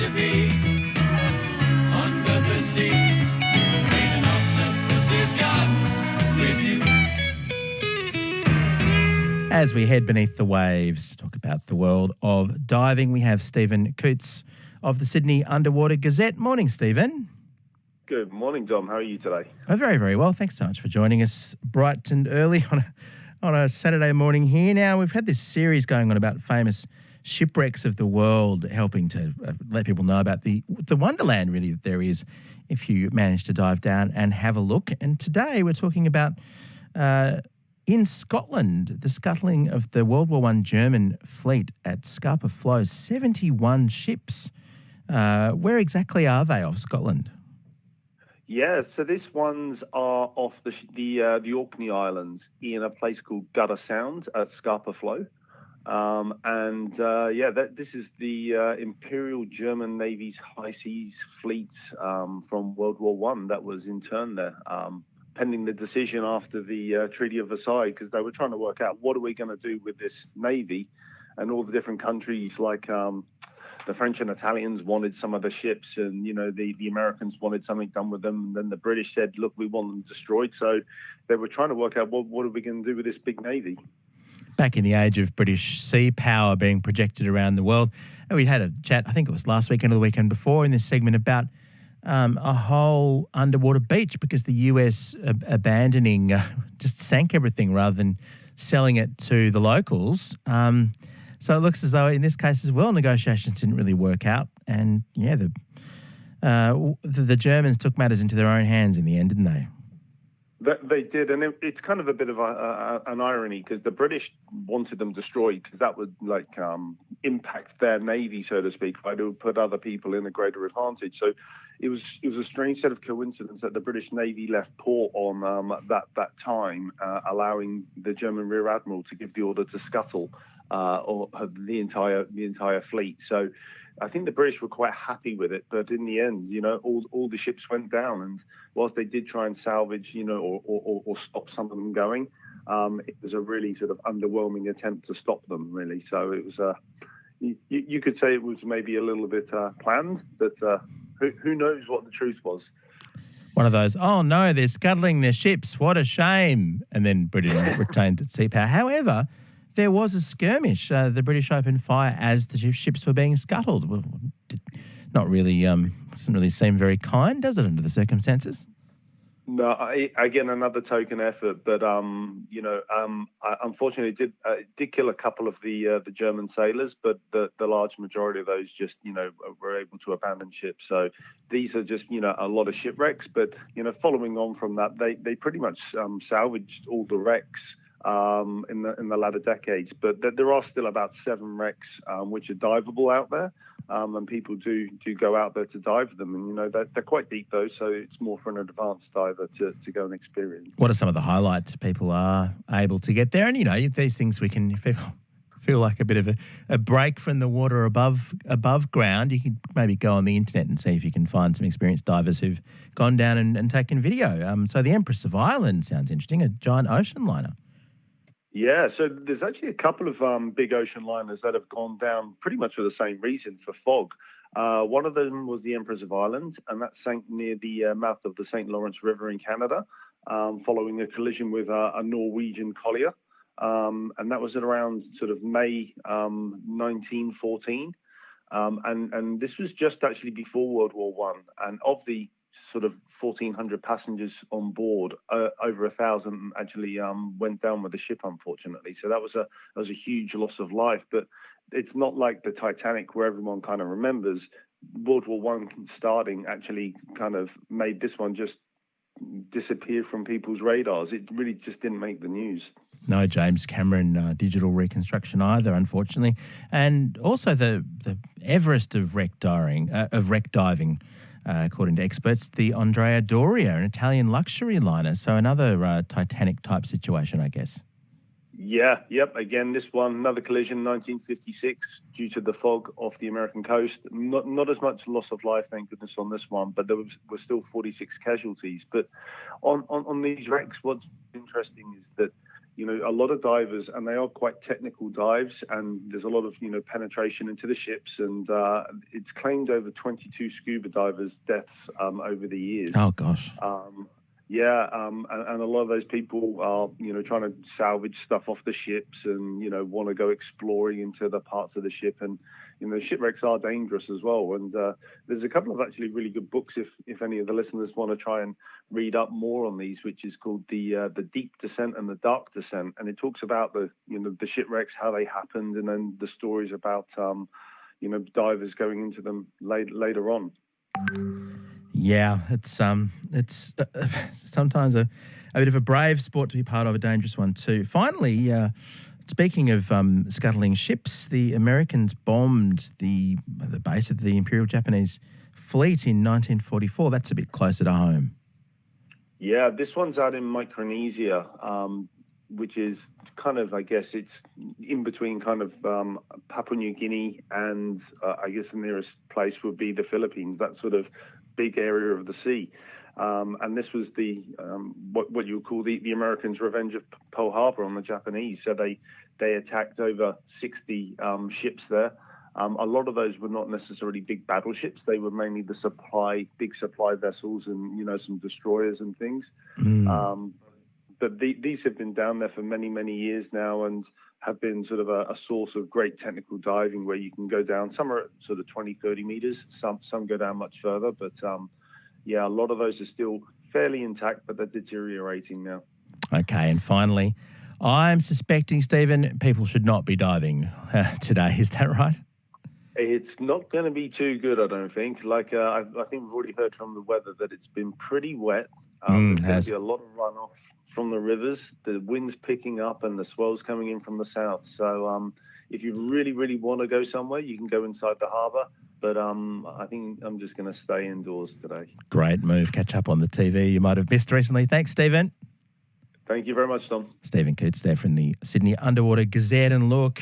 to be under the sea. Ain't an octopus has got with you. As we head beneath the waves to talk about the world of diving, we have Stephen Coutts of the Sydney Underwater Gazette. Morning, Stephen. Good morning, Dom. How are you today? Oh, very, very well. Thanks so much for joining us bright and early on a Saturday morning here. Now, we've had this series going on about famous shipwrecks of the world, helping to let people know about the wonderland, really, that there is if you manage to dive down and have a look. And today we're talking about... in Scotland, the scuttling of the World War I German fleet at Scapa Flow, 71 ships. Where exactly are they off Scotland? Yeah, so these ones are off the Orkney Islands in a place called Gutter Sound at Scapa Flow. This is the Imperial German Navy's high seas fleet from World War I that was interned there. Pending the decision after the Treaty of Versailles, because they were trying to work out what are we going to do with this navy, and all the different countries like the French and Italians wanted some of the ships, and the Americans wanted something done with them. And then the British said, "Look, we want them destroyed." So they were trying to work out what are we going to do with this big navy. Back in the age of British sea power being projected around the world, and we had a chat. I think it was last weekend or the weekend before in this segment about. A whole underwater beach because the US abandoning just sank everything rather than selling it to the locals. So it looks as though in this case as well, negotiations didn't really work out. And yeah, the Germans took matters into their own hands in the end, didn't they? They did, and it's kind of a bit of an irony because the British wanted them destroyed because that would impact their navy, so to speak. Right? It would put other people in a greater advantage. So it was a strange set of coincidence that the British Navy left port on that time, allowing the German Rear Admiral to give the order to scuttle or the entire fleet. So I think the British were quite happy with it, but in the end, all the ships went down. And whilst they did try and salvage, or stop some of them going, it was a really sort of underwhelming attempt to stop them, really. So it was you could say it was maybe a little bit planned, but who knows what the truth was. One of those, oh no, they're scuttling their ships, what a shame. And then Britain retained its sea power. However, there was a skirmish. The British opened fire as the ships were being scuttled. Well, not really, doesn't really seem very kind, does it, under the circumstances? No, again, another token effort, but unfortunately, it did kill a couple of the German sailors, but the large majority of those just were able to abandon ships. So these are just a lot of shipwrecks. But following on from that, they pretty much salvaged all the wrecks in the latter decades, but there are still about 7 wrecks which are diveable out there, and people do go out there to dive them, and they're quite deep though, so it's more for an advanced diver to go and experience. What are some of the highlights people are able to get there? And these things we can, if people feel like a bit of a break from the water above ground, you can maybe go on the internet and see if you can find some experienced divers who've gone down and taken video. So the Empress of Ireland sounds interesting, a giant ocean liner. Yeah, so there's actually a couple of big ocean liners that have gone down pretty much for the same reason, for fog. One of them was the Empress of Ireland, and that sank near the mouth of the St. Lawrence River in Canada, following a collision with a Norwegian collier. And that was at around sort of May 1914. And this was just actually before World War One. And of the sort of 1,400 passengers on board, over 1,000 actually went down with the ship, unfortunately. So that was a huge loss of life. But it's not like the Titanic, where everyone kind of remembers. World War One starting actually kind of made this one just disappear from people's radars. It really just didn't make the news. No James Cameron digital reconstruction either, unfortunately. And also the Everest of wreck diving. According to experts, the Andrea Doria, an Italian luxury liner. So another Titanic-type situation, I guess. Yeah, yep. Again, this one, another collision, 1956, due to the fog off the American coast. Not as much loss of life, thank goodness, on this one, but there were still 46 casualties. But on these wrecks, what's interesting is that a lot of divers, and they are quite technical dives, and there's a lot of, penetration into the ships, and it's claimed over 22 scuba divers' deaths over the years. Oh, gosh. And a lot of those people are, trying to salvage stuff off the ships and, want to go exploring into the parts of the ship. And, shipwrecks are dangerous as well. And there's a couple of actually really good books, if any of the listeners want to try and read up more on these, which is called the Deep Descent and the Dark Descent. And it talks about the shipwrecks, how they happened, and then the stories about, divers going into them later on. Yeah, it's sometimes a bit of a brave sport to be part of, a dangerous one too. Finally, speaking of scuttling ships, the Americans bombed the base of the Imperial Japanese fleet in 1944. That's a bit closer to home. Yeah, this one's out in Micronesia, which is kind of, I guess, it's in between kind of Papua New Guinea and I guess the nearest place would be the Philippines, that sort of big area of the sea. And this was the what you would call the Americans' revenge of Pearl Harbor on the Japanese. So they attacked over 60 ships there. A lot of those were not necessarily big battleships. They were mainly big supply vessels and, some destroyers and things. But these have been down there for many, many years now and have been sort of a source of great technical diving where you can go down. Some are at sort of 20, 30 meters. Some go down much further. But, a lot of those are still fairly intact, but they're deteriorating now. Okay, and finally, I'm suspecting, Stephen, people should not be diving today. Is that right? It's not going to be too good, I don't think. I think we've already heard from the weather that it's been pretty wet. There's going to be a lot of runoff from the rivers. The wind's picking up and the swells coming in from the south. So if you really, really want to go somewhere, you can go inside the harbour. But I think I'm just going to stay indoors today. Great move. Catch up on the TV you might have missed recently. Thanks, Stephen. Thank you very much, Tom. Stephen Coutts there from the Sydney Underwater Gazette. And look,